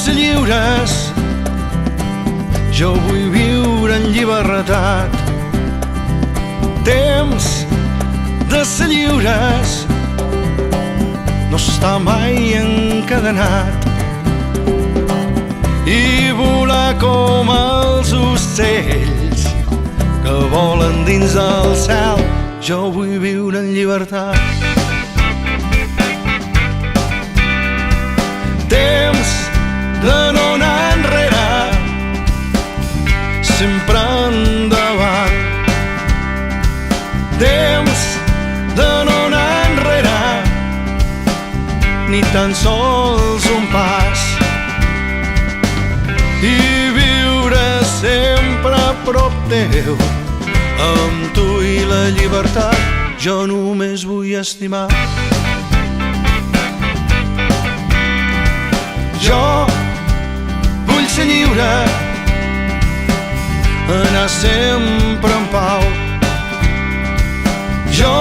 ser lliures, jo vull viure en llibertat. Temps de ser lliures, no està mai encadenat, i volar com els ocells que volen dins del cel. Jo vull viure en llibertat. Temps de no anar enrere, sempre endavant. Temps de no anar enrere, ni tan sols un pas, i viure sempre a prop teu, amb tu i la llibertat. Jo només vull estimar. Jo vull ser lliure, anar sempre en pau. Jo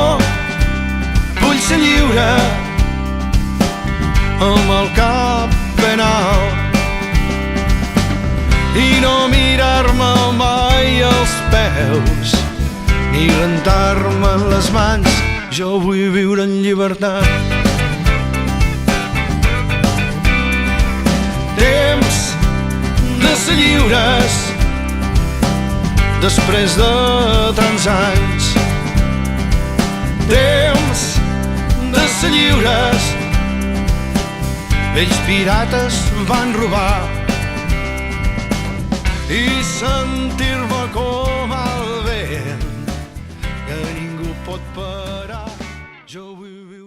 vull ser lliure, amb el cap ben alt, i no mirar-me mai als peus, ni rentar-me les mans. Jo vull viure en llibertat. Temps de ser lliures, després de tants anys. Temps de ser lliures, vells pirates van robar, i sentir-me com el vent que ningú pot parar. Jo vull viure